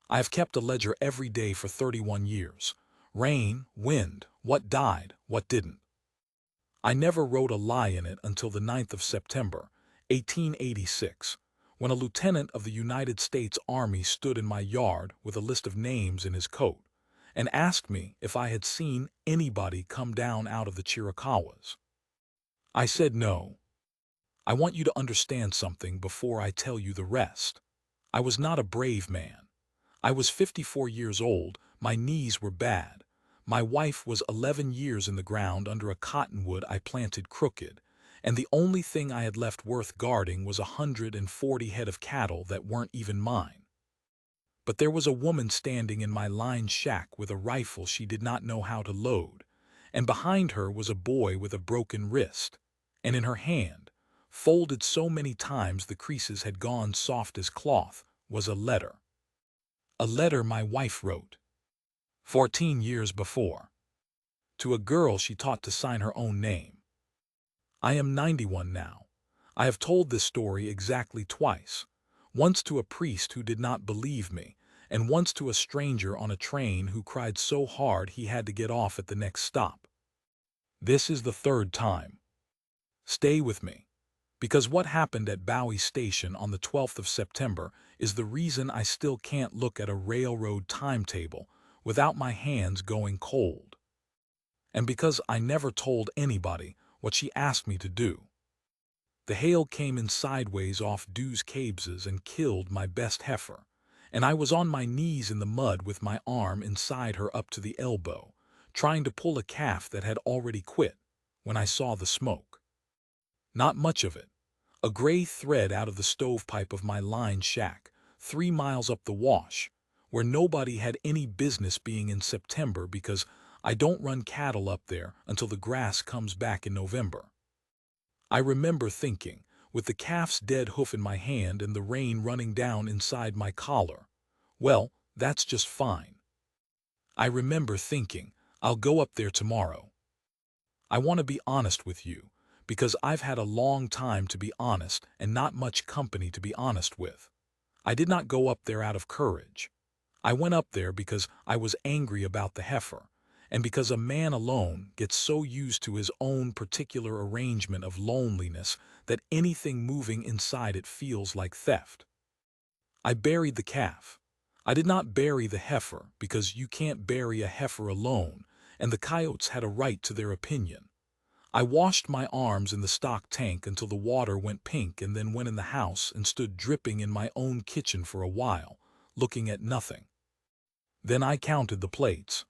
I have kept a ledger every day for 31 years. Rain, wind, what died, what didn't. I never wrote a lie in it until the 9th of September, 1886, when a lieutenant of the United States Army stood in my yard with a list of names in his coat and asked me if I had seen anybody come down out of the Chiricahuas. I said no. I want you to understand something before I tell you the rest. I was not a brave man. I was 54 years old, my knees were bad. My wife was 11 years in the ground under a cottonwood I planted crooked, and the only thing I had left worth guarding was 140 head of cattle that weren't even mine. But there was a woman standing in my lined shack with a rifle she did not know how to load, and behind her was a boy with a broken wrist, and in her hand, folded so many times the creases had gone soft as cloth, was a letter. A letter my wife wrote, 14 years before, to a girl she taught to sign her own name. I am 91 now. I have told this story exactly twice, once to a priest who did not believe me, and once to a stranger on a train who cried so hard he had to get off at the next stop. This is the third time. Stay with me, because what happened at Bowie Station on the 12th of September is the reason I still can't look at a railroad timetable without my hands going cold. And because I never told anybody what she asked me to do. The hail came in sideways off Dews Cabses and killed my best heifer, and I was on my knees in the mud with my arm inside her up to the elbow, trying to pull a calf that had already quit, when I saw the smoke. Not much of it. A gray thread out of the stovepipe of my lined shack, 3 miles up the wash, where nobody had any business being in September because I don't run cattle up there until the grass comes back in November. I remember thinking, with the calf's dead hoof in my hand and the rain running down inside my collar, well, that's just fine. I remember thinking, I'll go up there tomorrow. I want to be honest with you, because I've had a long time to be honest and not much company to be honest with. I did not go up there out of courage. I went up there because I was angry about the heifer, and because a man alone gets so used to his own particular arrangement of loneliness that anything moving inside it feels like theft. I buried the calf. I did not bury the heifer because you can't bury a heifer alone, and the coyotes had a right to their opinion. I washed my arms in the stock tank until the water went pink and then went in the house and stood dripping in my own kitchen for a while, looking at nothing. Then I counted the plates.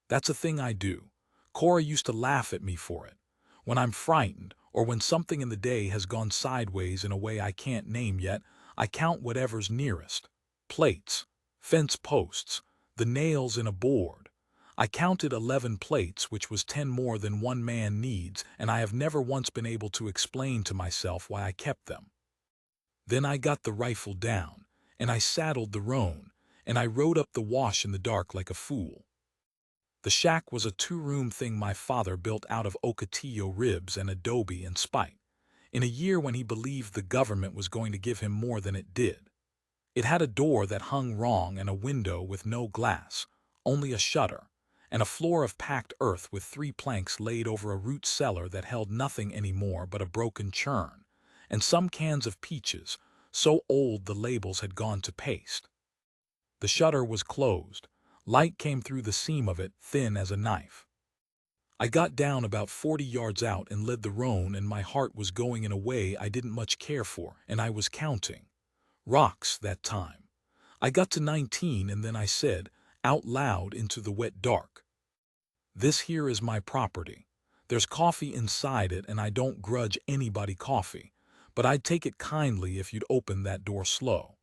That's a thing I do. Cora used to laugh at me for it. When I'm frightened, or when something in the day has gone sideways in a way I can't name yet, I count whatever's nearest. Plates, fence posts, the nails in a board. I counted 11 plates, which was 10 more than one man needs, and I have never once been able to explain to myself why I kept them. Then I got the rifle down, and I saddled the roan, and I rode up the wash in the dark like a fool. The shack was a 2-room thing my father built out of Ocotillo ribs and adobe and spite, in a year when he believed the government was going to give him more than it did. It had a door that hung wrong and a window with no glass, only a shutter, and a floor of packed earth with 3 planks laid over a root cellar that held nothing anymore but a broken churn, and some cans of peaches, so old the labels had gone to paste. The shutter was closed. Light came through the seam of it, thin as a knife. I got down about 40 yards out and led the roan, and my heart was going in a way I didn't much care for, and I was counting. Rocks that time. I got to 19 and then I said, out loud into the wet dark, "This here is my property. There's coffee inside it and I don't grudge anybody coffee, but I'd take it kindly if you'd open that door slow."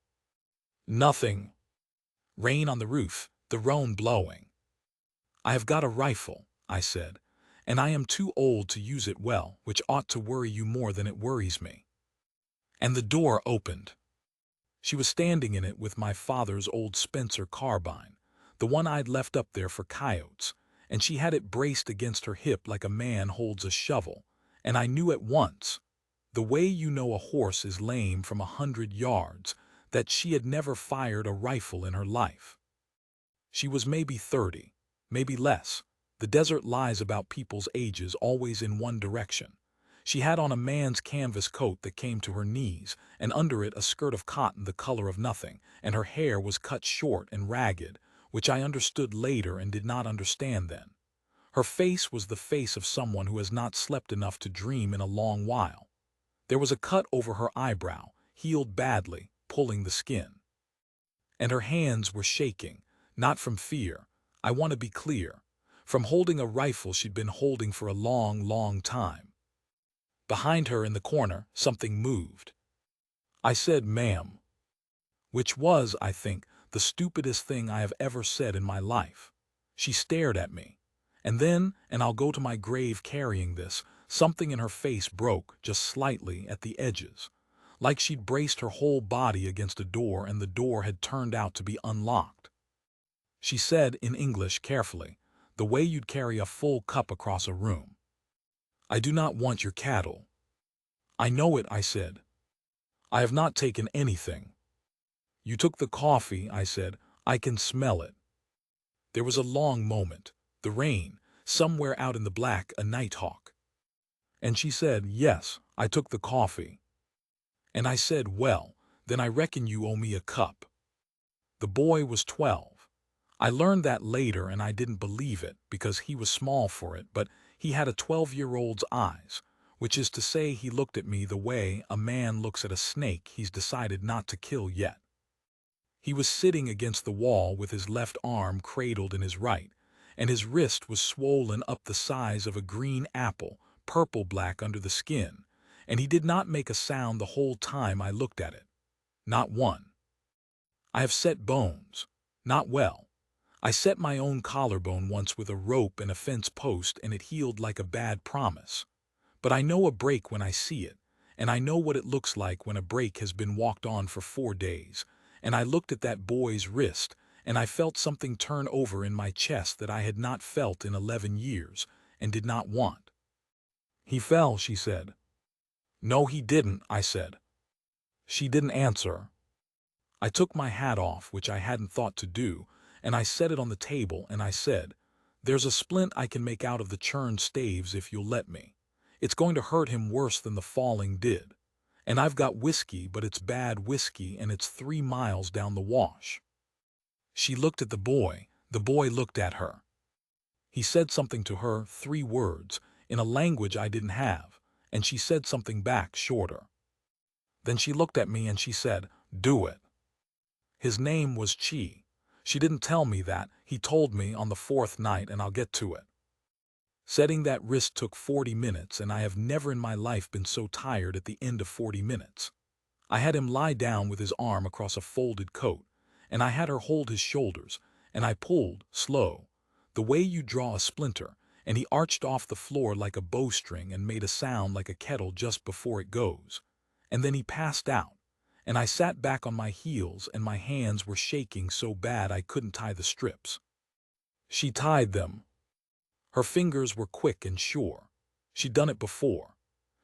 Nothing. Rain on the roof, the roan blowing. "I have got a rifle," I said, "and I am too old to use it well, which ought to worry you more than it worries me." And the door opened. She was standing in it with my father's old Spencer carbine, the one I'd left up there for coyotes, and she had it braced against her hip like a man holds a shovel, and I knew at once, the way you know a horse is lame from 100 yards, that she had never fired a rifle in her life. She was maybe 30, maybe less. The desert lies about people's ages always in one direction. She had on a man's canvas coat that came to her knees, and under it a skirt of cotton the color of nothing, and her hair was cut short and ragged, which I understood later and did not understand then. Her face was the face of someone who has not slept enough to dream in a long while. There was a cut over her eyebrow, healed badly, pulling the skin. And her hands were shaking, not from fear, I want to be clear, from holding a rifle she'd been holding for a long, long time. Behind her in the corner, something moved. I said, "Ma'am," which was, I think, the stupidest thing I have ever said in my life. She stared at me. And then, and I'll go to my grave carrying this, something in her face broke just slightly at the edges, like she'd braced her whole body against a door and the door had turned out to be unlocked. She said in English carefully, the way you'd carry a full cup across a room. "I do not want your cattle." "I know it," I said. "I have not taken anything." "You took the coffee," I said. "I can smell it." There was a long moment. The rain, somewhere out in the black, a nighthawk. And she said, "Yes, I took the coffee." And I said, "Well, then I reckon you owe me a cup." The boy was 12. I learned that later and I didn't believe it because he was small for it, but he had a 12-year-old's eyes, which is to say he looked at me the way a man looks at a snake he's decided not to kill yet. He was sitting against the wall with his left arm cradled in his right, and his wrist was swollen up the size of a green apple, purple-black under the skin, and he did not make a sound the whole time I looked at it. Not one. I have set bones. Not well. I set my own collarbone once with a rope and a fence post and it healed like a bad promise. But I know a break when I see it, and I know what it looks like when a break has been walked on for 4 days, and I looked at that boy's wrist, and I felt something turn over in my chest that I had not felt in 11 years, and did not want. "He fell," she said. "No, he didn't," I said. She didn't answer. I took my hat off, which I hadn't thought to do, and I set it on the table, and I said, "There's a splint I can make out of the churned staves if you'll let me. It's going to hurt him worse than the falling did. And I've got whiskey, but it's bad whiskey, and it's 3 miles down the wash." She looked at the boy looked at her. He said something to her, 3 words, in a language I didn't have, and she said something back shorter. Then she looked at me and she said, "Do it." His name was Chi. She didn't tell me that, he told me on the 4th night, and I'll get to it. Setting that wrist took 40 minutes, and I have never in my life been so tired at the end of 40 minutes. I had him lie down with his arm across a folded coat, and I had her hold his shoulders, and I pulled, slow, the way you draw a splinter, and he arched off the floor like a bowstring and made a sound like a kettle just before it goes. And then he passed out, and I sat back on my heels and my hands were shaking so bad I couldn't tie the strips. She tied them. Her fingers were quick and sure. She'd done it before.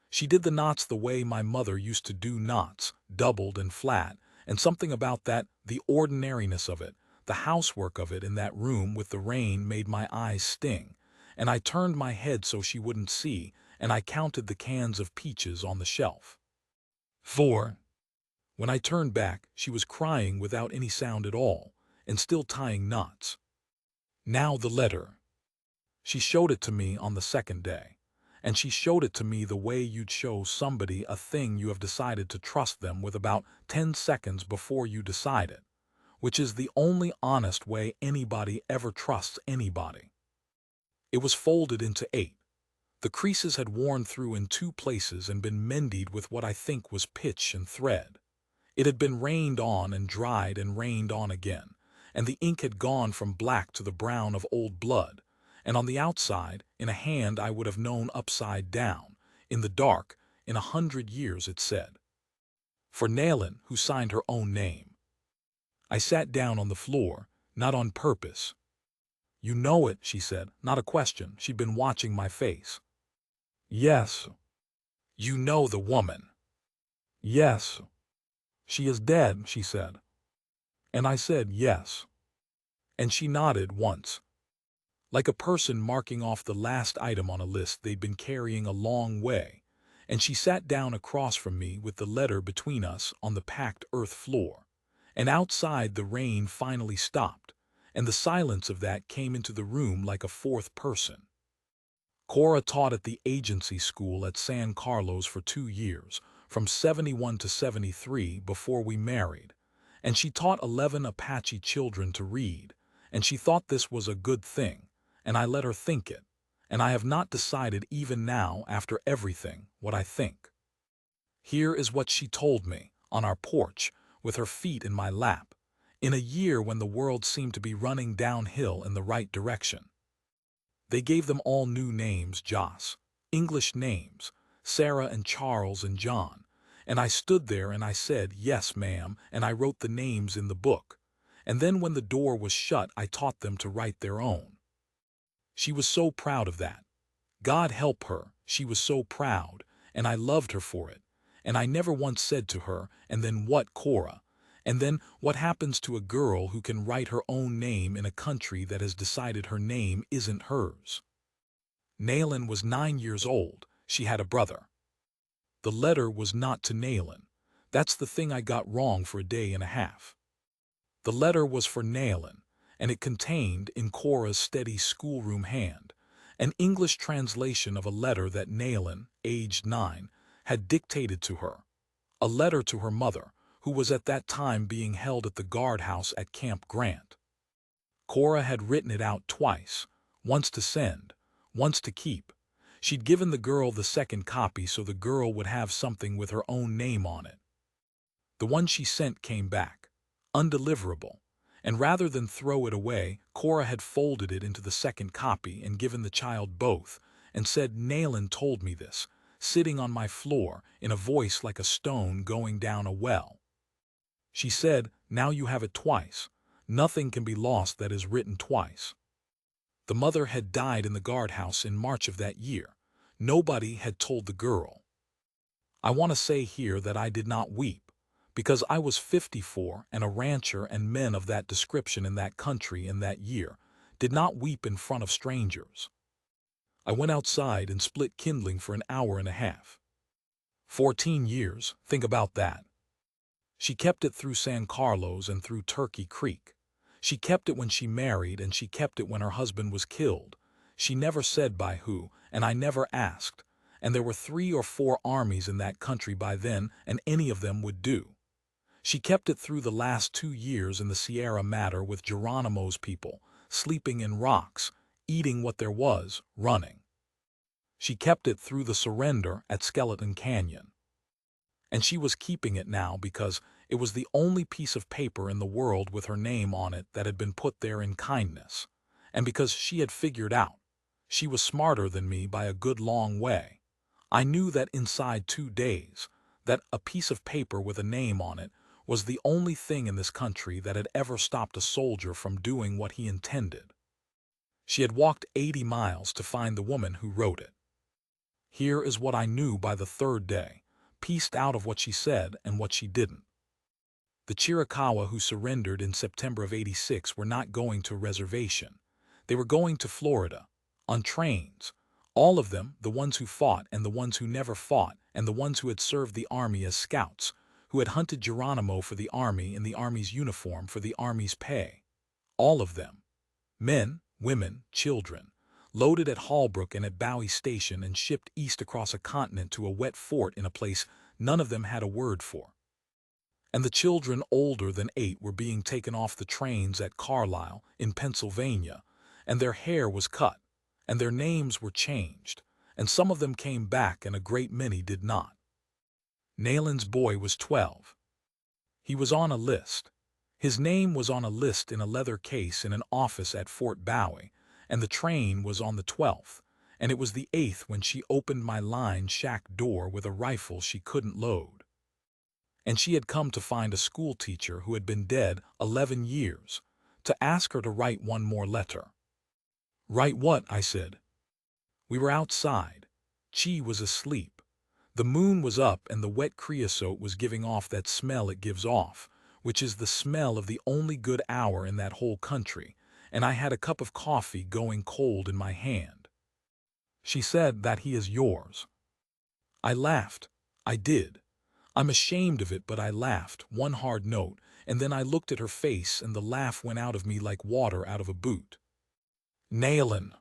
She did the knots the way my mother used to do knots, doubled and flat, and something about that, the ordinariness of it, the housework of it in that room with the rain made my eyes sting, and I turned my head so she wouldn't see, and I counted the cans of peaches on the shelf. 4. When I turned back, she was crying without any sound at all, and still tying knots. Now the letter. She showed it to me on the 2nd day, and she showed it to me the way you'd show somebody a thing you have decided to trust them with about 10 seconds before you decide it, which is the only honest way anybody ever trusts anybody. It was folded into 8. The creases had worn through in 2 places and been mended with what I think was pitch and thread. It had been rained on and dried and rained on again, and the ink had gone from black to the brown of old blood, and on the outside, in a hand I would have known upside down, in the dark, in 100 years it said, "For Nayland, who signed her own name." I sat down on the floor, not on purpose. "You know it," she said, not a question, she'd been watching my face. "Yes." "You know the woman." "Yes." "She is dead," she said. And I said, "Yes." And she nodded once, like a person marking off the last item on a list they'd been carrying a long way, and she sat down across from me with the letter between us on the packed earth floor. And outside the rain finally stopped, and the silence of that came into the room like a fourth person. Cora taught at the agency school at San Carlos for 2 years, from 71 to 73 before we married, and she taught 11 Apache children to read, and she thought this was a good thing, and I let her think it, and I have not decided even now, after everything, what I think. Here is what she told me, on our porch, with her feet in my lap, in a year when the world seemed to be running downhill in the right direction. They gave them all new names, Joss, English names, Sarah and Charles and John, and I stood there and I said, "Yes, ma'am," and I wrote the names in the book. And then when the door was shut, I taught them to write their own. She was so proud of that. God help her, she was so proud, and I loved her for it. And I never once said to her, "And then what, Cora? And then what happens to a girl who can write her own name in a country that has decided her name isn't hers?" Nayland was 9 years old. She had a brother. The letter was not to Nayland. That's the thing I got wrong for a day and a half. The letter was for Nayland, and it contained, in Cora's steady schoolroom hand, an English translation of a letter that Nayland, aged 9, had dictated to her. A letter to her mother, who was at that time being held at the guardhouse at Camp Grant. Cora had written it out twice, once to send, once to keep. She'd given the girl the second copy so the girl would have something with her own name on it. The one she sent came back, undeliverable, and rather than throw it away, Cora had folded it into the second copy and given the child both, and said, "Nayland told me this, sitting on my floor, in a voice like a stone going down a well. She said, 'Now you have it twice. Nothing can be lost that is written twice.'" The mother had died in the guardhouse in March of that year. Nobody had told the girl. I want to say here that I did not weep, because I was 54 and a rancher, and men of that description in that country in that year did not weep in front of strangers. I went outside and split kindling for an hour and a half. 14 years, think about that. She kept it through San Carlos and through Turkey Creek. She kept it when she married, and she kept it when her husband was killed. She never said by who, and I never asked, and there were 3 or 4 armies in that country by then, and any of them would do. She kept it through the last 2 years in the Sierra Matter with Geronimo's people, sleeping in rocks, eating what there was, running. She kept it through the surrender at Skeleton Canyon. And she was keeping it now because it was the only piece of paper in the world with her name on it that had been put there in kindness, and because she had figured out, she was smarter than me by a good long way. I knew that inside 2 days, that a piece of paper with a name on it was the only thing in this country that had ever stopped a soldier from doing what he intended. She had walked 80 miles to find the woman who wrote it. Here is what I knew by the 3rd day, pieced out of what she said and what she didn't. The Chiricahua who surrendered in September of '86 were not going to a reservation. They were going to Florida, on trains. All of them, the ones who fought and the ones who never fought and the ones who had served the army as scouts, who had hunted Geronimo for the army in the army's uniform for the army's pay. All of them. Men, women, children. Loaded at Hallbrook and at Bowie Station and shipped east across a continent to a wet fort in a place none of them had a word for. And the children older than 8 were being taken off the trains at Carlisle, in Pennsylvania, and their hair was cut, and their names were changed, and some of them came back and a great many did not. Nayland's boy was 12. He was on a list. His name was on a list in a leather case in an office at Fort Bowie, and the train was on the 12th, and it was the 8th when she opened my line shack door with a rifle she couldn't load. And she had come to find a schoolteacher who had been dead 11 years, to ask her to write one more letter. "Write what?" I said. We were outside. Chi was asleep. The moon was up and the wet creosote was giving off that smell it gives off, which is the smell of the only good hour in that whole country, and I had a cup of coffee going cold in my hand. She said that he is yours. I laughed. I did. I'm ashamed of it, but I laughed, one hard note, and then I looked at her face and the laugh went out of me like water out of a boot. Nailin'.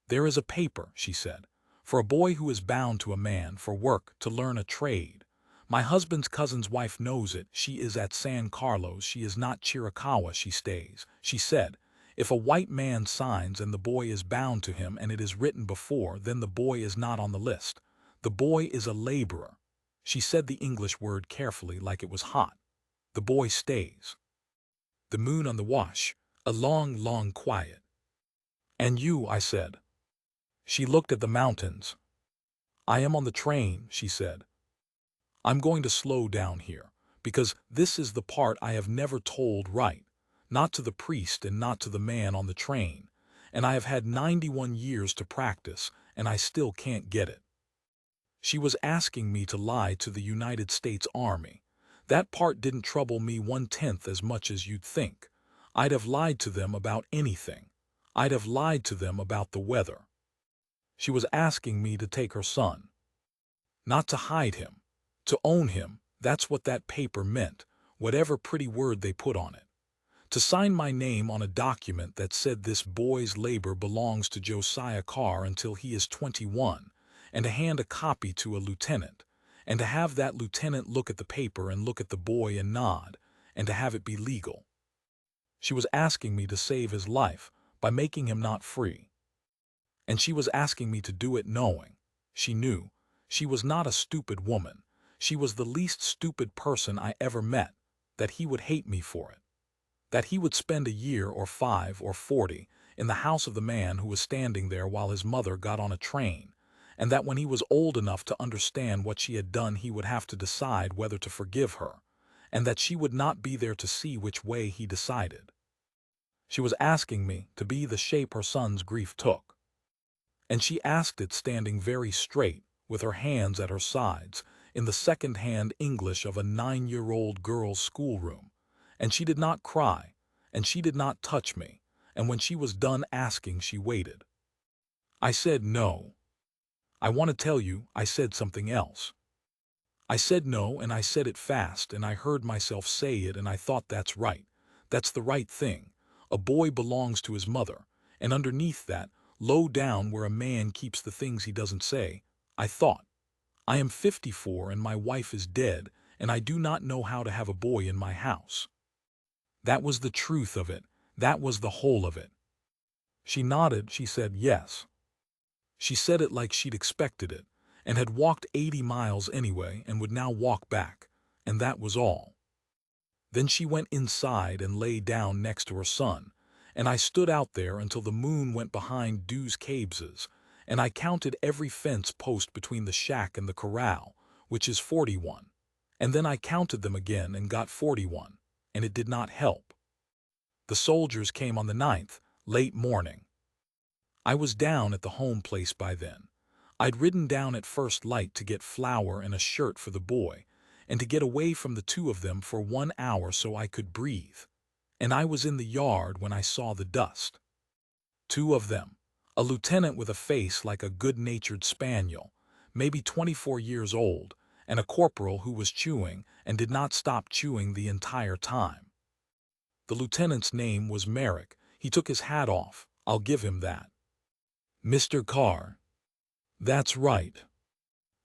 There is a paper, she said, for a boy who is bound to a man for work to learn a trade. My husband's cousin's wife knows it. She is at San Carlos. She is not Chiricahua she stays. She said, if a white man signs and the boy is bound to him and it is written before, then the boy is not on the list. The boy is a laborer. She said the English word carefully like it was hot. The boy stays. The moon on the wash. A long, long quiet. And you, I said. She looked at the mountains. I am on the train, she said. I'm going to slow down here, because this is the part I have never told right, not to the priest and not to the man on the train, and I have had 91 years to practice, and I still can't get it. She was asking me to lie to the United States Army. That part didn't trouble me 1/10 as much as you'd think. I'd have lied to them about anything. I'd have lied to them about the weather. She was asking me to take her son. Not to hide him. To own him, that's what that paper meant, whatever pretty word they put on it. To sign my name on a document that said this boy's labor belongs to Josiah Carr until he is 21, and to hand a copy to a lieutenant, and to have that lieutenant look at the paper and look at the boy and nod, and to have it be legal. She was asking me to save his life by making him not free. And she was asking me to do it knowing. She knew. She was not a stupid woman. She was the least stupid person I ever met, that he would hate me for it. That he would spend a year or 5 or 40 in the house of the man who was standing there while his mother got on a train, and that when he was old enough to understand what she had done he would have to decide whether to forgive her, and that she would not be there to see which way he decided. She was asking me to be the shape her son's grief took. And she asked it standing very straight, with her hands at her sides, in the second-hand English of a 9-year-old girl's schoolroom. And she did not cry, and she did not touch me, and when she was done asking she waited. I said no. I want to tell you, I said something else. I said no, and I said it fast, and I heard myself say it, and I thought that's right. That's the right thing. A boy belongs to his mother, and underneath that, low down where a man keeps the things he doesn't say, I thought, I am 54 and my wife is dead, and I do not know how to have a boy in my house. That was the truth of it. That was the whole of it. She nodded. She said yes. She said it like she'd expected it, and had walked 80 miles anyway and would now walk back, and that was all. Then she went inside and lay down next to her son, and I stood out there until the moon went behind Dews Cabeses, and I counted every fence post between the shack and the corral, which is 41, and then I counted them again and got 41, and it did not help. The soldiers came on the 9th, late morning. I was down at the home place by then. I'd ridden down at first light to get flour and a shirt for the boy, and to get away from the two of them for 1 hour so I could breathe. And I was in the yard when I saw the dust. 2 of them, a lieutenant with a face like a good-natured spaniel, maybe 24 years old, and a corporal who was chewing and did not stop chewing the entire time. The lieutenant's name was Merrick. He took his hat off. I'll give him that. Mr. Carr. That's right.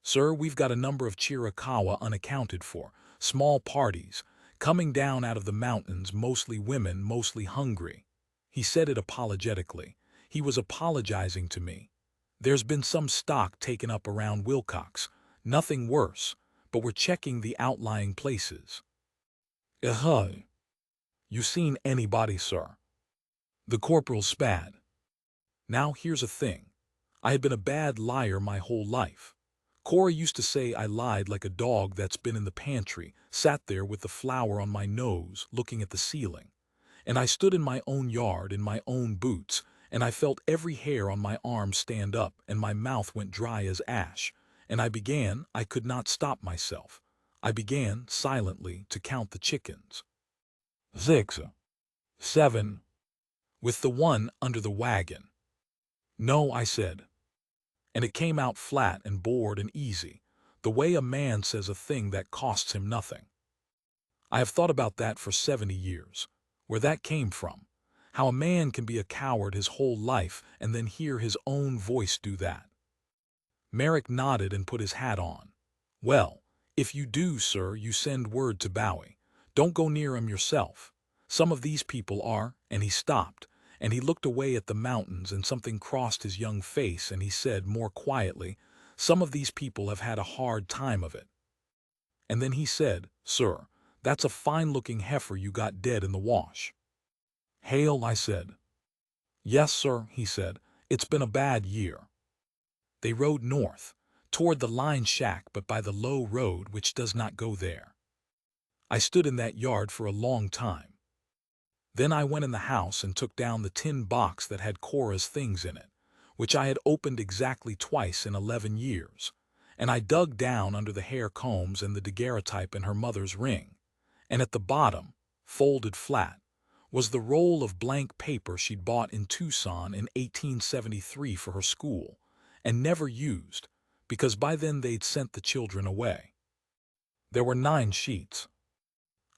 Sir, we've got a number of Chiricahua unaccounted for, small parties, coming down out of the mountains, mostly women, mostly hungry. He said it apologetically. He was apologizing to me. There's been some stock taken up around Wilcox, nothing worse, but we're checking the outlying places. You seen anybody, sir? The corporal spat. Now here's a thing. I had been a bad liar my whole life. Cora used to say I lied like a dog that's been in the pantry, sat there with the flour on my nose, looking at the ceiling. And I stood in my own yard in my own boots, and I felt every hair on my arm stand up, and my mouth went dry as ash, and I could not stop myself. I began, silently, to count the chickens. 6, 7, with the one under the wagon. No, I said. And it came out flat and bored and easy, the way a man says a thing that costs him nothing. I have thought about that for 70 years, where that came from, how a man can be a coward his whole life and then hear his own voice do that. Merrick nodded and put his hat on. Well, if you do, sir, you send word to Bowie. Don't go near him yourself. Some of these people are, and he stopped, and he looked away at the mountains, and something crossed his young face, and he said more quietly, some of these people have had a hard time of it. And then he said, sir, that's a fine-looking heifer you got dead in the wash. Hale, I said. Yes, sir, he said, it's been a bad year. They rode north, toward the line shack, but by the low road which does not go there. I stood in that yard for a long time. Then I went in the house and took down the tin box that had Cora's things in it, which I had opened exactly twice in 11 years, and I dug down under the hair combs and the daguerreotype in her mother's ring, and at the bottom, folded flat, was the roll of blank paper she'd bought in Tucson in 1873 for her school, and never used, because by then they'd sent the children away. There were 9 sheets.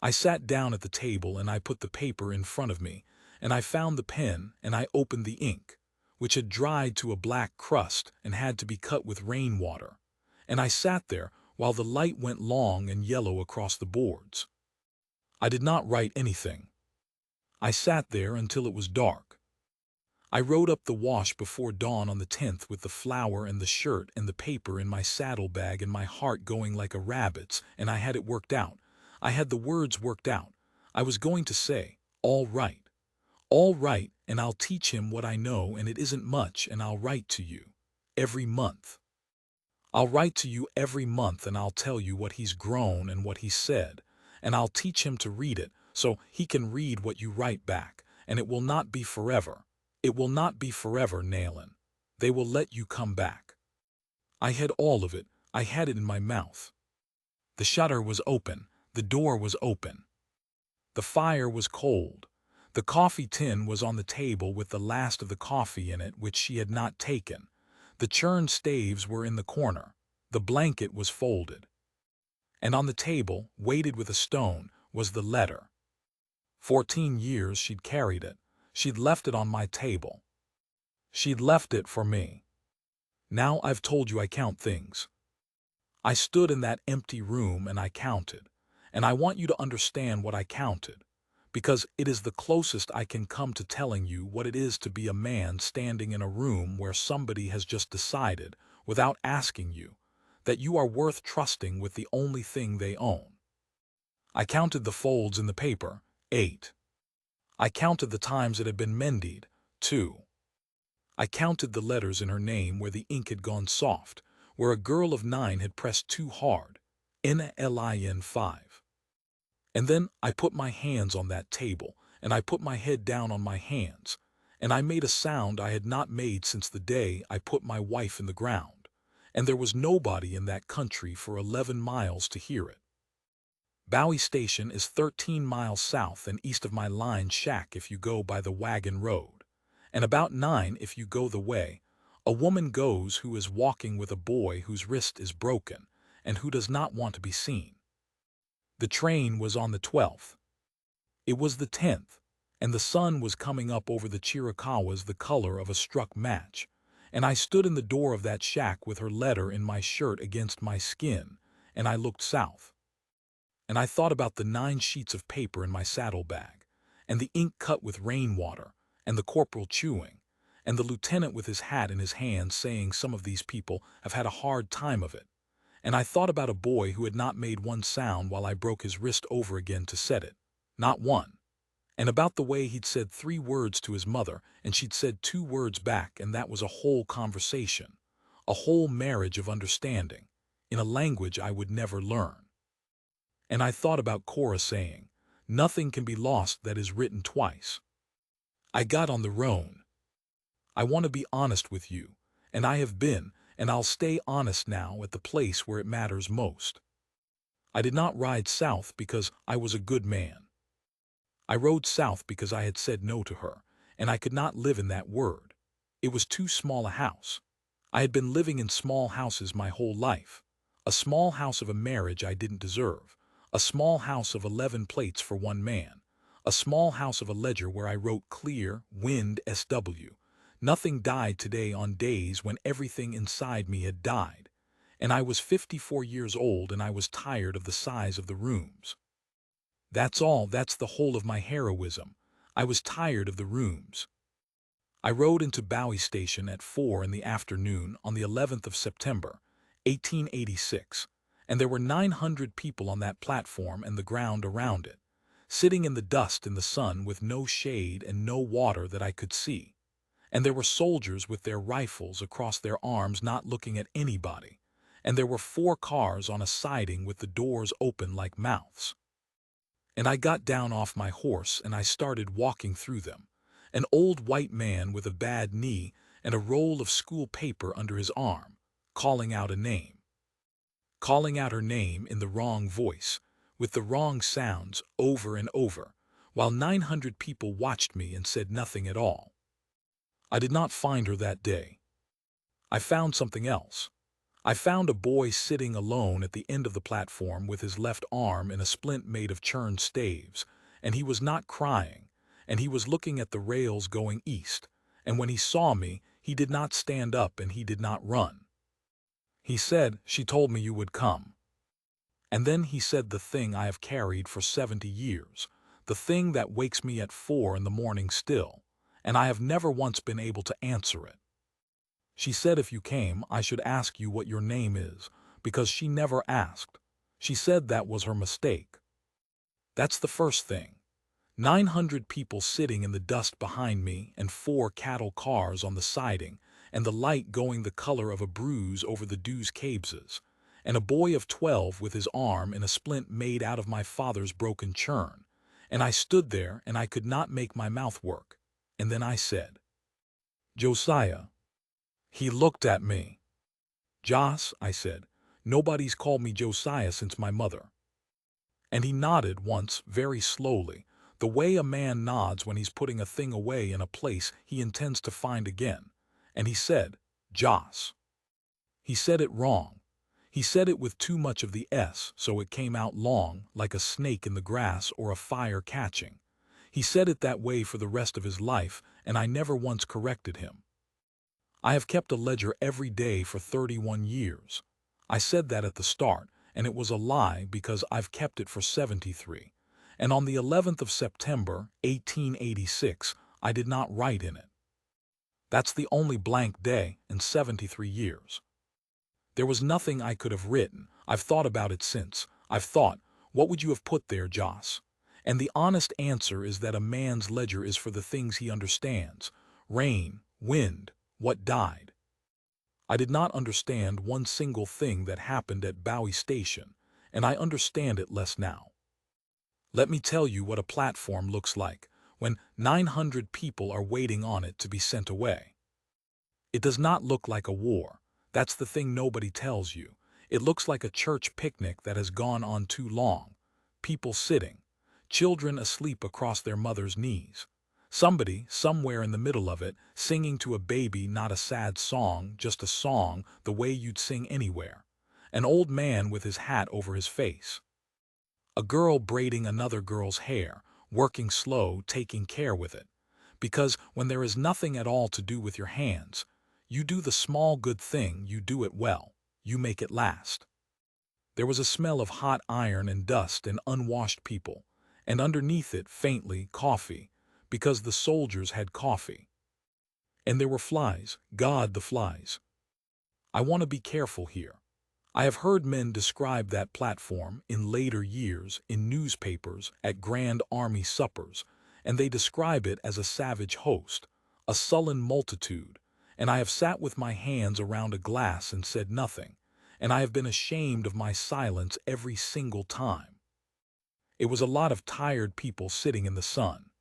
I sat down at the table and I put the paper in front of me, and I found the pen and I opened the ink, which had dried to a black crust and had to be cut with rainwater, and I sat there while the light went long and yellow across the boards. I did not write anything. I sat there until it was dark. I rode up the wash before dawn on the 10th with the flour and the shirt and the paper in my saddlebag and my heart going like a rabbit's, and I had it worked out. I had the words worked out. I was going to say, all right, and I'll teach him what I know, and it isn't much, and I'll write to you every month. I'll write to you every month, and I'll tell you what he's grown and what he said, and I'll teach him to read it so he can read what you write back, and it will not be forever. It will not be forever, Nayland. They will let you come back. I had all of it. I had it in my mouth. The shutter was open. The door was open. The fire was cold. The coffee tin was on the table with the last of the coffee in it, which she had not taken. The churned staves were in the corner. The blanket was folded. And on the table, weighted with a stone, was the letter. 14 years she'd carried it. She'd left it on my table. She'd left it for me. Now I've told you I count things. I stood in that empty room and I counted. And I want you to understand what I counted, because it is the closest I can come to telling you what it is to be a man standing in a room where somebody has just decided, without asking you, that you are worth trusting with the only thing they own. I counted the folds in the paper, 8. I counted the times it had been mended, 2. I counted the letters in her name where the ink had gone soft, where a girl of 9 had pressed too hard, NLIN 5. And then I put my hands on that table, and I put my head down on my hands, and I made a sound I had not made since the day I put my wife in the ground, and there was nobody in that country for 11 miles to hear it. Bowie Station is 13 miles south and east of my line shack if you go by the wagon road, and about 9 if you go the way a woman goes who is walking with a boy whose wrist is broken and who does not want to be seen. The train was on the 12th. It was the 10th, and the sun was coming up over the Chiricahuas the color of a struck match, and I stood in the door of that shack with her letter in my shirt against my skin, and I looked south. And I thought about the 9 sheets of paper in my saddlebag, and the ink cut with rainwater, and the corporal chewing, and the lieutenant with his hat in his hand saying some of these people have had a hard time of it. And I thought about a boy who had not made one sound while I broke his wrist over again to set it, not one. And about the way he'd said 3 words to his mother, and she'd said 2 words back, and that was a whole conversation, a whole marriage of understanding, in a language I would never learn. And I thought about Cora saying, nothing can be lost that is written twice. I got on the roan. I want to be honest with you, and I have been, and I'll stay honest now at the place where it matters most. I did not ride south because I was a good man. I rode south because I had said no to her, and I could not live in that word. It was too small a house. I had been living in small houses my whole life. A small house of a marriage I didn't deserve. A small house of 11 plates for one man. A small house of a ledger where I wrote clear, wind, SW. Nothing died today on days when everything inside me had died. And I was 54 years old and I was tired of the size of the rooms. That's all, that's the whole of my heroism. I was tired of the rooms. I rode into Bowie Station at 4 in the afternoon on the 11th of September, 1886, and there were 900 people on that platform and the ground around it, sitting in the dust in the sun with no shade and no water that I could see. And there were soldiers with their rifles across their arms not looking at anybody, and there were 4 cars on a siding with the doors open like mouths. And I got down off my horse and I started walking through them. An old white man with a bad knee and a roll of school paper under his arm, calling out a name. Calling out her name in the wrong voice, with the wrong sounds over and over, while 900 people watched me and said nothing at all. I did not find her that day. I found something else. I found a boy sitting alone at the end of the platform with his left arm in a splint made of churned staves, and he was not crying, and he was looking at the rails going east, and when he saw me, he did not stand up and he did not run. He said, "She told me you would come." And then he said the thing I have carried for 70 years, the thing that wakes me at 4 in the morning still, and I have never once been able to answer it. She said if you came, I should ask you what your name is, because she never asked. She said that was her mistake. That's the first thing. 900 people sitting in the dust behind me and 4 cattle cars on the siding, and the light going the color of a bruise over the Dews cabeses, and a boy of 12 with his arm in a splint made out of my father's broken churn. And I stood there and I could not make my mouth work. And then I said, "Josiah." He looked at me. "Joss," I said, "nobody's called me Josiah since my mother." And he nodded once, very slowly, the way a man nods when he's putting a thing away in a place he intends to find again. And he said, "Joss." He said it wrong. He said it with too much of the S, so it came out long, like a snake in the grass or a fire catching. He said it that way for the rest of his life, and I never once corrected him. I have kept a ledger every day for 31 years. I said that at the start, and it was a lie because I've kept it for 73. And on the 11th of September, 1886, I did not write in it. That's the only blank day in 73 years. There was nothing I could have written. I've thought about it since. I've thought, what would you have put there, Joss? And the honest answer is that a man's ledger is for the things he understands. Rain, wind, what died. I did not understand one single thing that happened at Bowie Station, and I understand it less now. Let me tell you what a platform looks like when 900 people are waiting on it to be sent away. It does not look like a war. That's the thing nobody tells you. It looks like a church picnic that has gone on too long. People sitting, children asleep across their mother's knees. Somebody, somewhere in the middle of it, singing to a baby not a sad song, just a song, the way you'd sing anywhere. An old man with his hat over his face. A girl braiding another girl's hair, working slow, taking care with it. Because when there is nothing at all to do with your hands, you do the small good thing, you do it well, you make it last. There was a smell of hot iron and dust and unwashed people, and underneath it, faintly, coffee, because the soldiers had coffee. And there were flies, God, the flies. I want to be careful here. I have heard men describe that platform in later years in newspapers at Grand Army suppers, and they describe it as a savage host, a sullen multitude, and I have sat with my hands around a glass and said nothing, and I have been ashamed of my silence every single time. It was a lot of tired people sitting in the sun.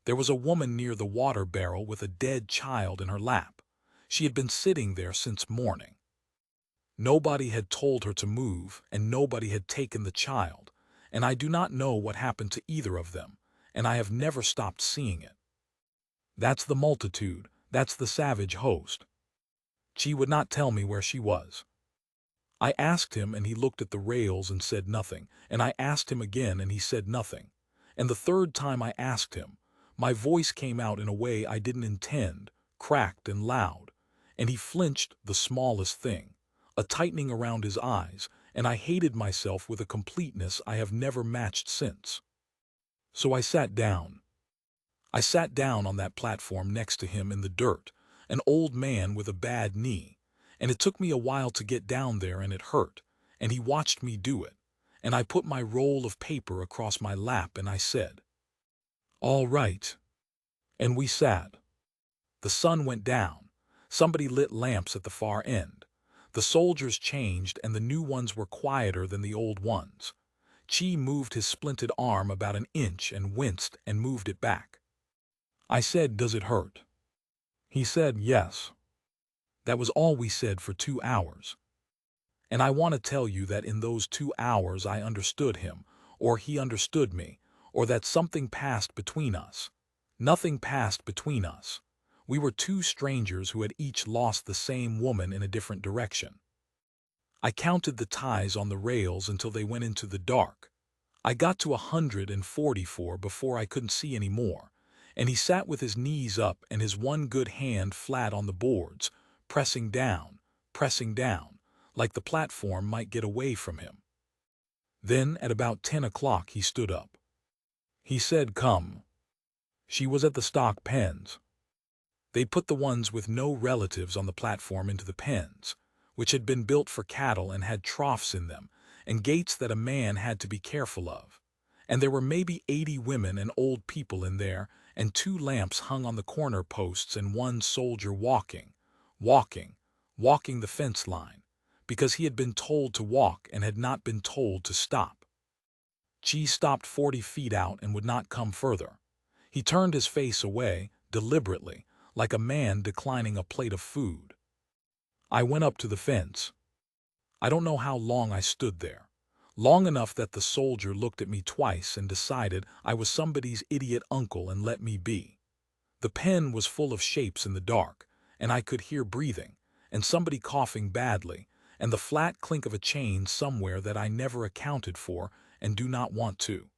There was a woman near the water barrel with a dead child in her lap. She had been sitting there since morning. Nobody had told her to move, and nobody had taken the child, and I do not know what happened to either of them, and I have never stopped seeing it. That's the multitude, that's the savage host. She would not tell me where she was. I asked him and he looked at the rails and said nothing, and I asked him again and he said nothing. And the third time I asked him, my voice came out in a way I didn't intend, cracked and loud, and he flinched the smallest thing, a tightening around his eyes, and I hated myself with a completeness I have never matched since. So I sat down. I sat down on that platform next to him in the dirt, an old man with a bad knee, and it took me a while to get down there and it hurt, and he watched me do it, and I put my roll of paper across my lap and I said, "All right." And we sat. The sun went down. Somebody lit lamps at the far end. The soldiers changed and the new ones were quieter than the old ones. Chi moved his splinted arm about an inch and winced and moved it back. I said, "Does it hurt?" He said, "Yes." That was all we said for 2 hours. And I want to tell you that in those 2 hours I understood him, or he understood me, or that something passed between us. Nothing passed between us. We were two strangers who had each lost the same woman in a different direction. I counted the ties on the rails until they went into the dark. I got to 144 before I couldn't see any more, and he sat with his knees up and his one good hand flat on the boards, pressing down, like the platform might get away from him. Then, at about 10 o'clock, he stood up. He said, "Come." She was at the stock pens. They'd put the ones with no relatives on the platform into the pens, which had been built for cattle and had troughs in them, and gates that a man had to be careful of. And there were maybe 80 women and old people in there, and 2 lamps hung on the corner posts and one soldier walking the fence line, because he had been told to walk and had not been told to stop. Chi stopped 40 feet out and would not come further. He turned his face away, deliberately, like a man declining a plate of food. I went up to the fence. I don't know how long I stood there. Long enough that the soldier looked at me twice and decided I was somebody's idiot uncle and let me be. The pen was full of shapes in the dark, and I could hear breathing, and somebody coughing badly, and the flat clink of a chain somewhere that I never accounted for and do not want to.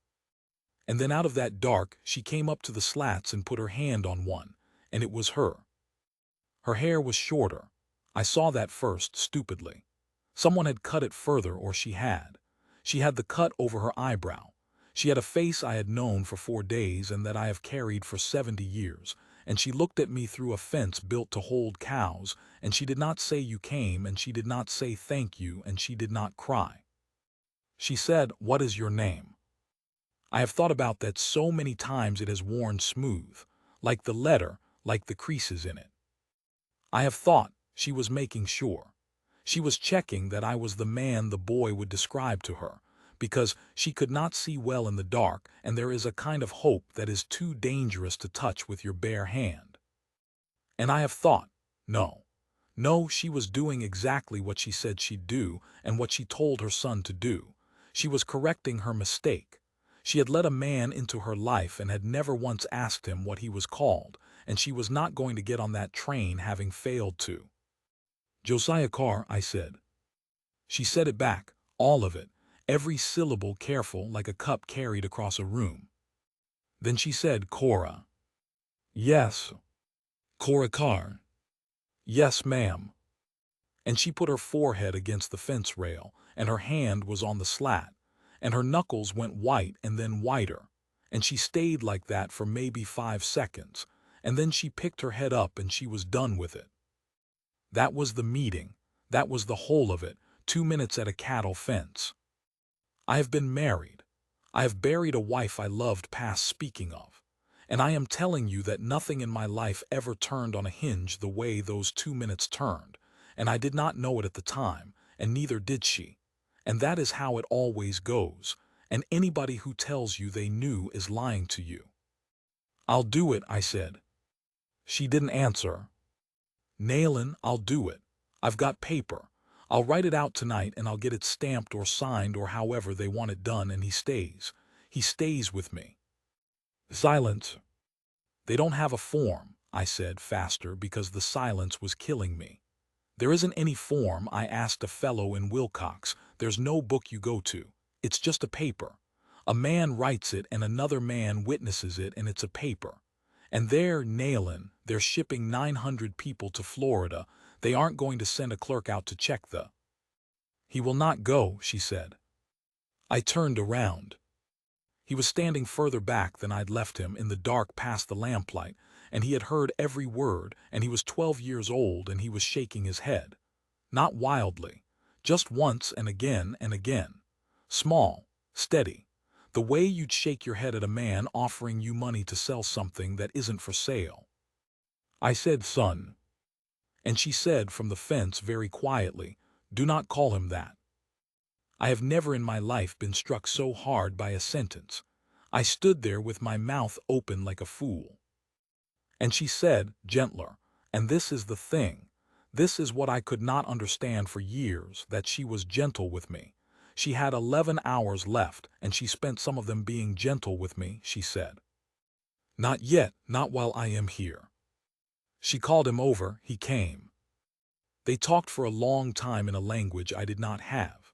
And then out of that dark she came up to the slats and put her hand on one, and it was her. Her hair was shorter. I saw that first, stupidly. Someone had cut it further, or she had. She had the cut over her eyebrow. She had a face I had known for 4 days and that I have carried for 70 years, and she looked at me through a fence built to hold cows, and she did not say "you came," and she did not say "thank you," and she did not cry. She said, "What is your name?" I have thought about that so many times it has worn smooth, like the letter, like the creases in it. I have thought she was making sure. She was checking that I was the man the boy would describe to her, because she could not see well in the dark, and there is a kind of hope that is too dangerous to touch with your bare hand. And I have thought, no, she was doing exactly what she said she'd do and what she told her son to do. She was correcting her mistake. She had let a man into her life and had never once asked him what he was called, and she was not going to get on that train having failed to. "Josiah Carr," I said. She said it back, all of it, every syllable careful like a cup carried across a room. Then she said, "Cora." "Yes." "Cora Carr." "Yes, ma'am." And she put her forehead against the fence rail, and her hand was on the slat, and her knuckles went white and then whiter, and she stayed like that for maybe 5 seconds, and then she picked her head up and she was done with it. That was the meeting. That was the whole of it, 2 minutes at a cattle fence. I have been married. I have buried a wife I loved past speaking of. And I am telling you that nothing in my life ever turned on a hinge the way those 2 minutes turned, and I did not know it at the time, and neither did she. And that is how it always goes, and anybody who tells you they knew is lying to you. "I'll do it," I said. She didn't answer. "Nailin', I'll do it. I've got paper. I'll write it out tonight and I'll get it stamped or signed or however they want it done, and he stays. He stays with me." Silence. "They don't have a form," I said faster because the silence was killing me. "There isn't any form," I asked a fellow in Wilcox. "There's no book you go to. It's just a paper. A man writes it and another man witnesses it, and it's a paper. And they're nailin', they're shipping 900 people to Florida. They aren't going to send a clerk out to check the—" "He will not go," she said. I turned around. He was standing further back than I'd left him in the dark past the lamplight, and he had heard every word, and he was 12 years old, and he was shaking his head. Not wildly, just once and again and again. Small, steady. The way you'd shake your head at a man offering you money to sell something that isn't for sale. I said, "Son." And she said from the fence very quietly, "Do not call him that." I have never in my life been struck so hard by a sentence. I stood there with my mouth open like a fool. And she said, gentler, and this is the thing, this is what I could not understand for years, that she was gentle with me. She had 11 hours left, and she spent some of them being gentle with me, she said. "Not yet, not while I am here." She called him over, he came. They talked for a long time in a language I did not have.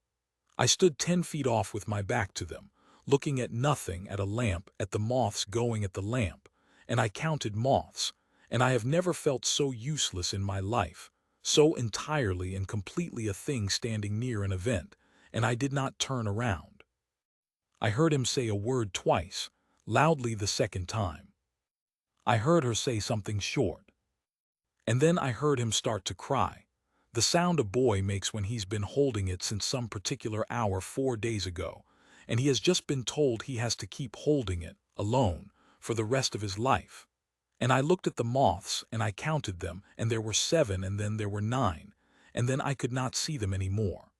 I stood 10 feet off with my back to them, looking at nothing, at a lamp, at the moths going at the lamp, and I counted moths, and I have never felt so useless in my life, so entirely and completely a thing standing near an event, and I did not turn around. I heard him say a word twice, loudly the second time. I heard her say something short. And then I heard him start to cry. The sound a boy makes when he's been holding it since some particular hour 4 days ago, and he has just been told he has to keep holding it, alone, for the rest of his life. And I looked at the moths, and I counted them, and there were 7, and then there were 9, and then I could not see them any more.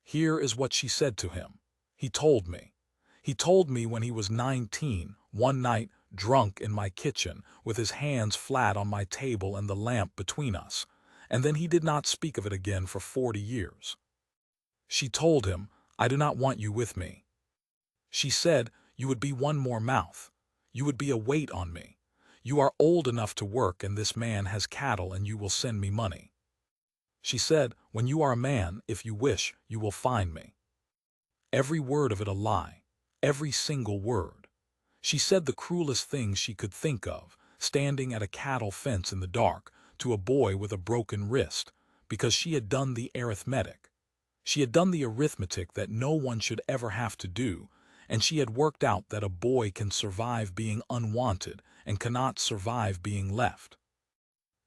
Here is what she said to him. He told me. He told me when he was 19, one night, drunk in my kitchen, with his hands flat on my table and the lamp between us, and then he did not speak of it again for 40 years. She told him, "I do not want you with me." She said, "You would be one more mouth. You would be a weight on me. You are old enough to work, and this man has cattle, and you will send me money." She said, "When you are a man, if you wish, you will find me." Every word of it a lie. Every single word. She said the cruelest things she could think of, standing at a cattle fence in the dark, to a boy with a broken wrist, because she had done the arithmetic. She had done the arithmetic that no one should ever have to do, and she had worked out that a boy can survive being unwanted and cannot survive being left.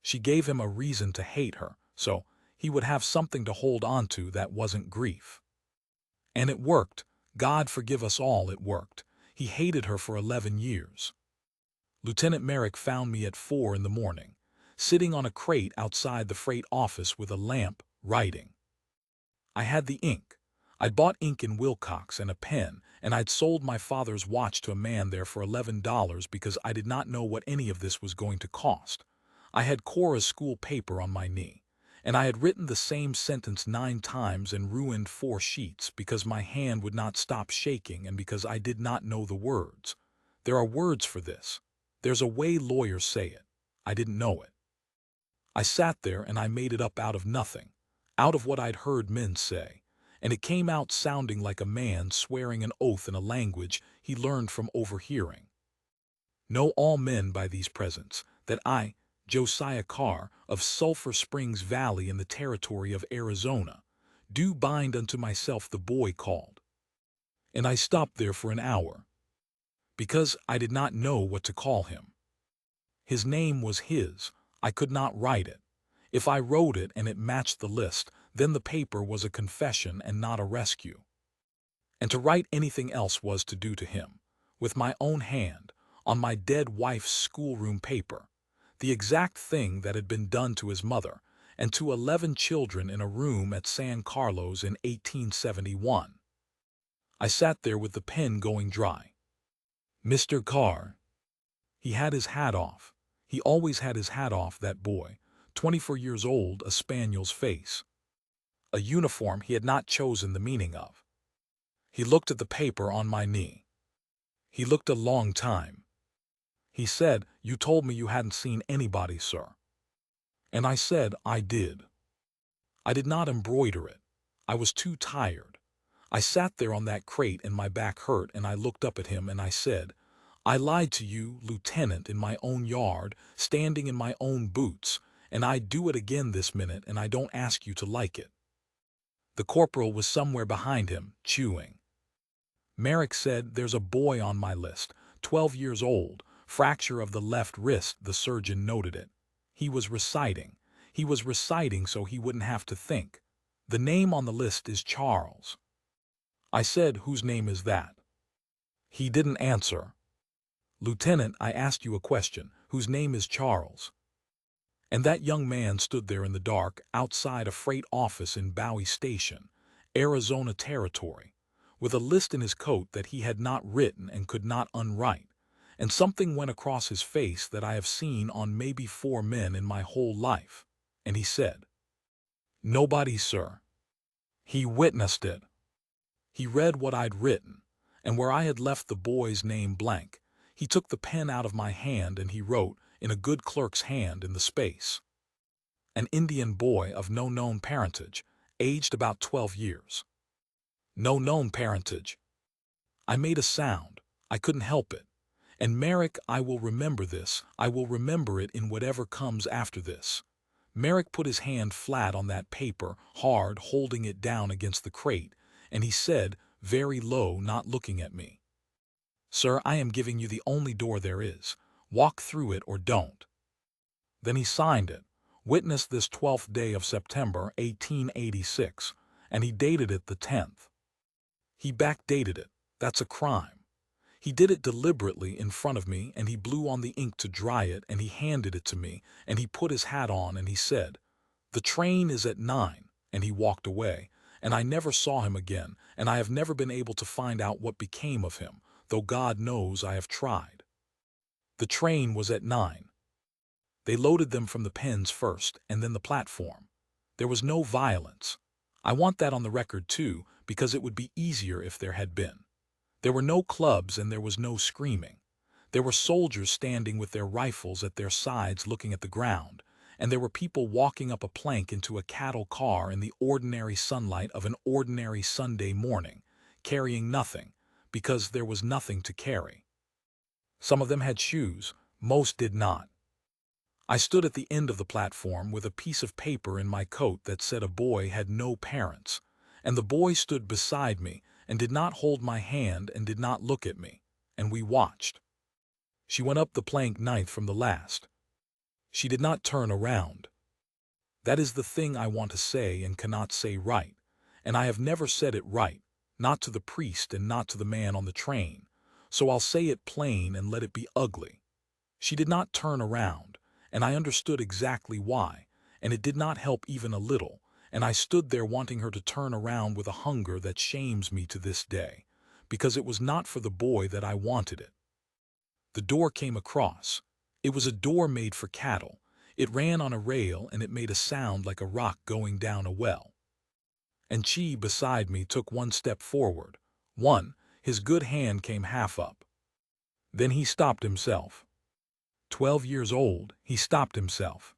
She gave him a reason to hate her, so he would have something to hold on to that wasn't grief. And it worked. God forgive us all, it worked. He hated her for 11 years. Lieutenant Merrick found me at 4 in the morning, sitting on a crate outside the freight office with a lamp, writing. I had the ink. I'd bought ink in Wilcox and a pen, and I'd sold my father's watch to a man there for $11 because I did not know what any of this was going to cost. I had Cora's school paper on my knee, and I had written the same sentence 9 times and ruined 4 sheets because my hand would not stop shaking and because I did not know the words. There are words for this. There's a way lawyers say it. I didn't know it. I sat there and I made it up out of nothing, out of what I'd heard men say, and it came out sounding like a man swearing an oath in a language he learned from overhearing. Know all men by these presents, that I, Josiah Carr, of Sulphur Springs Valley in the territory of Arizona, do bind unto myself the boy called. And I stopped there for an hour, because I did not know what to call him. His name was his. I could not write it. If I wrote it and it matched the list, then the paper was a confession and not a rescue. And to write anything else was to do to him, with my own hand, on my dead wife's schoolroom paper, the exact thing that had been done to his mother and to 11 children in a room at San Carlos in 1871. I sat there with the pen going dry. Mr. Carr. He had his hat off. He always had his hat off, that boy, 24 years old, a spaniel's face. A uniform he had not chosen the meaning of. He looked at the paper on my knee. He looked a long time. He said, "You told me you hadn't seen anybody, sir." And I said, "I did." I did not embroider it. I was too tired. I sat there on that crate and my back hurt, and I looked up at him and I said, "I lied to you, Lieutenant, in my own yard, standing in my own boots, and I'd do it again this minute, and I don't ask you to like it." The corporal was somewhere behind him, chewing. Merrick said, "There's a boy on my list, 12 years old, fracture of the left wrist." The surgeon noted it. He was reciting. He was reciting so he wouldn't have to think. "The name on the list is Charles." I said, "Whose name is that?" He didn't answer. "Lieutenant, I asked you a question. Whose name is Charles?" And that young man stood there in the dark, outside a freight office in Bowie Station, Arizona Territory, with a list in his coat that he had not written and could not unwrite, and something went across his face that I have seen on maybe 4 men in my whole life, and he said, "Nobody, sir." He witnessed it. He read what I'd written, and where I had left the boy's name blank, he took the pen out of my hand and he wrote, in a good clerk's hand, in the space, "An Indian boy of no known parentage, aged about 12 years. No known parentage." I made a sound. I couldn't help it. And Merrick, I will remember this. I will remember it in whatever comes after this. Merrick put his hand flat on that paper, hard, holding it down against the crate, and he said, very low, not looking at me, "Sir, I am giving you the only door there is. Walk through it or don't." Then he signed it. "Witness this 12th day of September, 1886, and he dated it the 10th. He backdated it. That's a crime. He did it deliberately in front of me, and he blew on the ink to dry it, and he handed it to me, and he put his hat on, and he said, 'The train is at 9, and he walked away, and I never saw him again, and I have never been able to find out what became of him, though God knows I have tried. The train was at 9. They loaded them from the pens first, and then the platform. There was no violence. I want that on the record, too, because it would be easier if there had been. There were no clubs and there was no screaming. There were soldiers standing with their rifles at their sides looking at the ground, and there were people walking up a plank into a cattle car in the ordinary sunlight of an ordinary Sunday morning, carrying nothing, because there was nothing to carry. Some of them had shoes, most did not. I stood at the end of the platform with a piece of paper in my coat that said a boy had no parents, and the boy stood beside me and did not hold my hand and did not look at me, and we watched. She went up the plank 9th from the last. She did not turn around. That is the thing I want to say and cannot say right, and I have never said it right, not to the priest and not to the man on the train, so I'll say it plain and let it be ugly. She did not turn around, and I understood exactly why, and it did not help even a little, and I stood there wanting her to turn around with a hunger that shames me to this day, because it was not for the boy that I wanted it. The door came across. It was a door made for cattle. It ran on a rail and it made a sound like a rock going down a well. And she, beside me, took 1 step forward. His good hand came half up. Then he stopped himself. 12 years old, he stopped himself.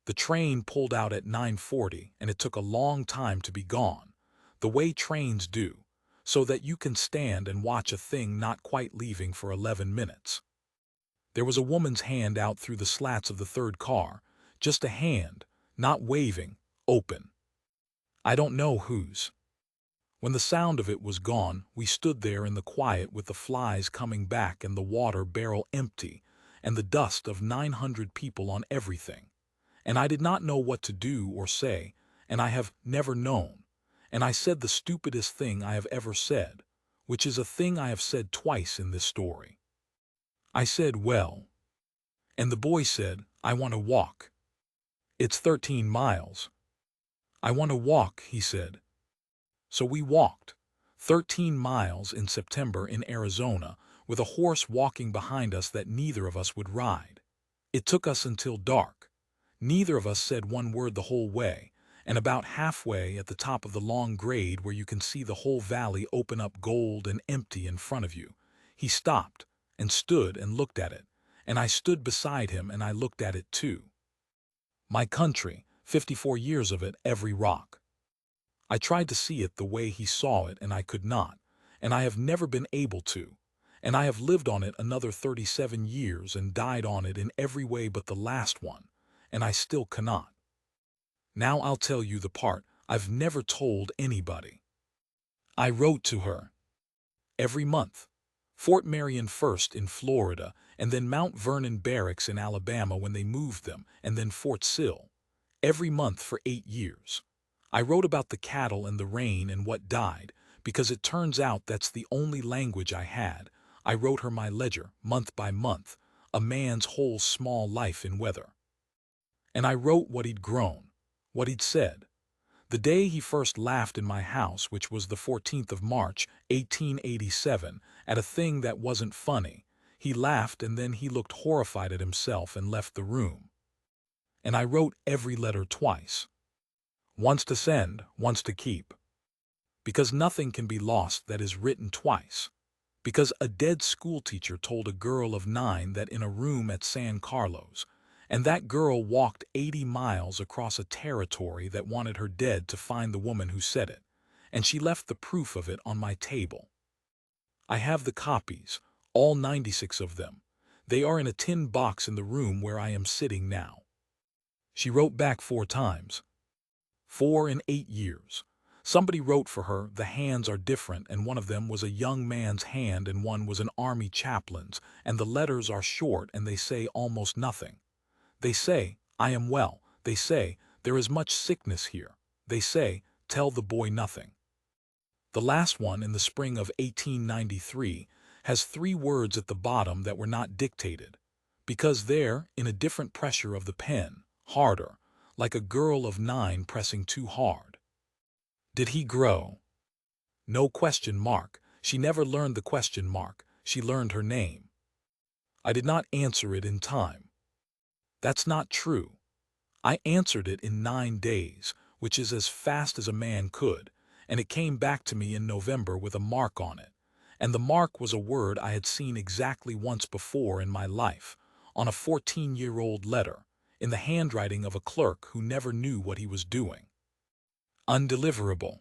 The train pulled out at 9:40, and it took a long time to be gone, the way trains do, so that you can stand and watch a thing not quite leaving for 11 minutes. There was a woman's hand out through the slats of the 3rd car, just a hand, not waving, open. I don't know whose. When the sound of it was gone, we stood there in the quiet with the flies coming back and the water barrel empty, and the dust of 900 people on everything. And I did not know what to do or say, and I have never known. And I said the stupidest thing I have ever said, which is a thing I have said twice in this story. I said, "Well." And the boy said, "I want to walk. It's 13 miles. I want to walk," he said. So we walked. 13 miles in September in Arizona, with a horse walking behind us that neither of us would ride. It took us until dark. Neither of us said one word the whole way, and about halfway at the top of the long grade where you can see the whole valley open up gold and empty in front of you, he stopped and stood and looked at it, and I stood beside him and I looked at it too. My country, 54 years of it, every rock. I tried to see it the way he saw it and I could not, and I have never been able to, and I have lived on it another 37 years and died on it in every way but the last one, and I still cannot. Now I'll tell you the part I've never told anybody. I wrote to her. Every month. Fort Marion first in Florida, and then Mount Vernon Barracks in Alabama when they moved them, and then Fort Sill. Every month for 8 years. I wrote about the cattle and the rain and what died, because it turns out that's the only language I had. I wrote her my ledger, month by month, a man's whole small life in weather. And I wrote what he'd grown, what he'd said. The day he first laughed in my house, which was the 14th of March, 1887, at a thing that wasn't funny, he laughed and then he looked horrified at himself and left the room. And I wrote every letter twice. Once to send, once to keep. Because nothing can be lost that is written twice. Because a dead schoolteacher told a girl of 9 that in a room at San Carlos, and that girl walked 80 miles across a territory that wanted her dead to find the woman who said it, and she left the proof of it on my table. I have the copies, all 96 of them. They are in a tin box in the room where I am sitting now. She wrote back 4 times. 4 in 8 years. Somebody wrote for her, the hands are different, and one of them was a young man's hand and one was an army chaplain's, and the letters are short and they say almost nothing. They say, I am well. They say, there is much sickness here. They say, tell the boy nothing. The last one, in the spring of 1893, has 3 words at the bottom that were not dictated, because they're in a different pressure of the pen, harder, like a girl of 9 pressing too hard. Did he grow? No question mark. She never learned the question mark. She learned her name. I did not answer it in time. That's not true. I answered it in 9 days, which is as fast as a man could, and it came back to me in November with a mark on it. And the mark was a word I had seen exactly once before in my life, on a 14-year-old letter, in the handwriting of a clerk who never knew what he was doing. Undeliverable.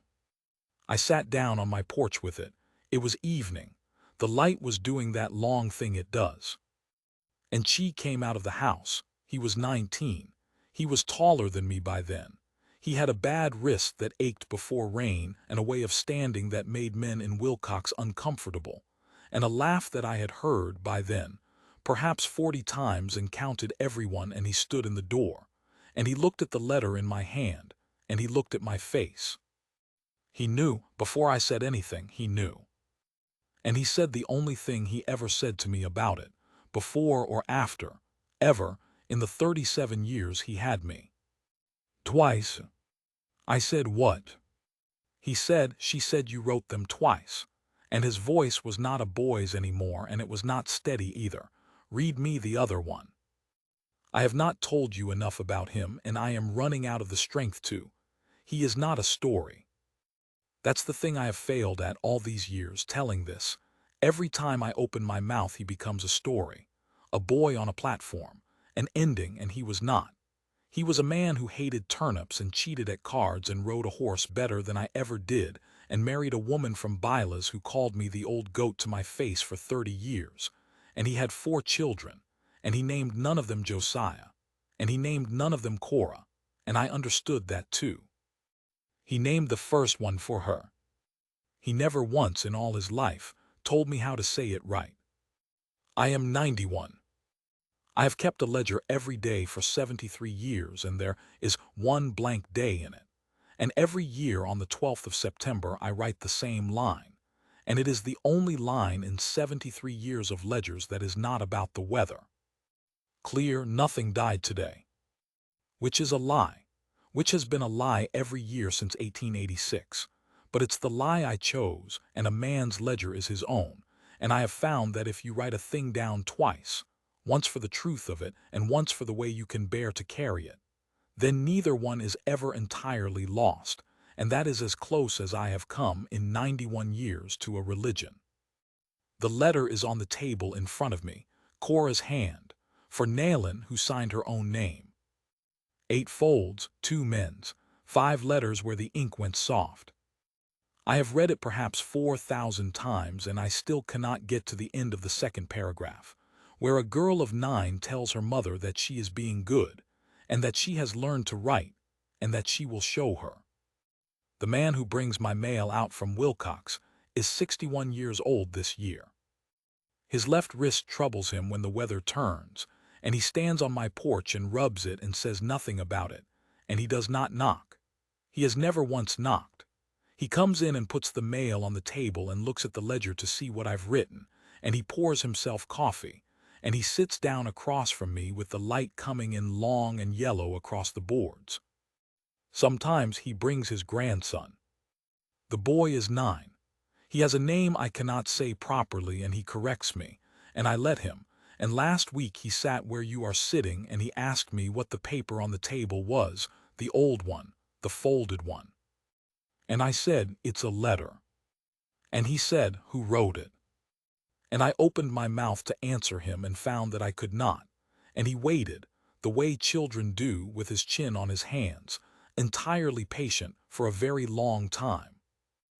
I sat down on my porch with it. It was evening. The light was doing that long thing it does. And Chi came out of the house. He was 19. He was taller than me by then. He had a bad wrist that ached before rain and a way of standing that made men in Wilcox uncomfortable, and a laugh that I had heard by then, perhaps 40 times, and counted everyone, and he stood in the door, and he looked at the letter in my hand, and he looked at my face. He knew, before I said anything, he knew. And he said the only thing he ever said to me about it, before or after, ever, in the 37 years he had me. Twice. I said, what? He said, she said you wrote them twice. And his voice was not a boy's anymore, and it was not steady either. Read me the other one. I have not told you enough about him, and I am running out of the strength to. He is not a story. That's the thing I have failed at all these years, telling this. Every time I open my mouth he becomes a story. A boy on a platform. An ending, and he was not. He was a man who hated turnips and cheated at cards and rode a horse better than I ever did, and married a woman from Bylas who called me the old goat to my face for 30 years. And he had 4 children, and he named none of them Josiah, and he named none of them Cora, and I understood that too. He named the first one for her. He never once in all his life told me how to say it right. I am 91. I have kept a ledger every day for 73 years, and there is one blank day in it. And every year on the 12th of September I write the same line. And it is the only line in 73 years of ledgers that is not about the weather. Clear, nothing died today. Which is a lie. Which has been a lie every year since 1886. But it's the lie I chose, and a man's ledger is his own. And I have found that if you write a thing down twice, once for the truth of it and once for the way you can bear to carry it, then neither one is ever entirely lost, and that is as close as I have come in 91 years to a religion. The letter is on the table in front of me, Cora's hand, for Nayland, who signed her own name. 8 folds, 2 men's, 5 letters where the ink went soft. I have read it perhaps 4,000 times, and I still cannot get to the end of the second paragraph, where a girl of 9 tells her mother that she is being good, and that she has learned to write, and that she will show her. The man who brings my mail out from Wilcox is 61 years old this year. His left wrist troubles him when the weather turns, and he stands on my porch and rubs it and says nothing about it, and he does not knock. He has never once knocked. He comes in and puts the mail on the table and looks at the ledger to see what I've written, and he pours himself coffee, and he sits down across from me with the light coming in long and yellow across the boards. Sometimes he brings his grandson. The boy is 9. He has a name I cannot say properly, and he corrects me, and I let him, and last week he sat where you are sitting and he asked me what the paper on the table was, the old one, the folded one. And I said, it's a letter. And he said, who wrote it? And I opened my mouth to answer him and found that I could not, and he waited, the way children do, with his chin on his hands, entirely patient for a very long time.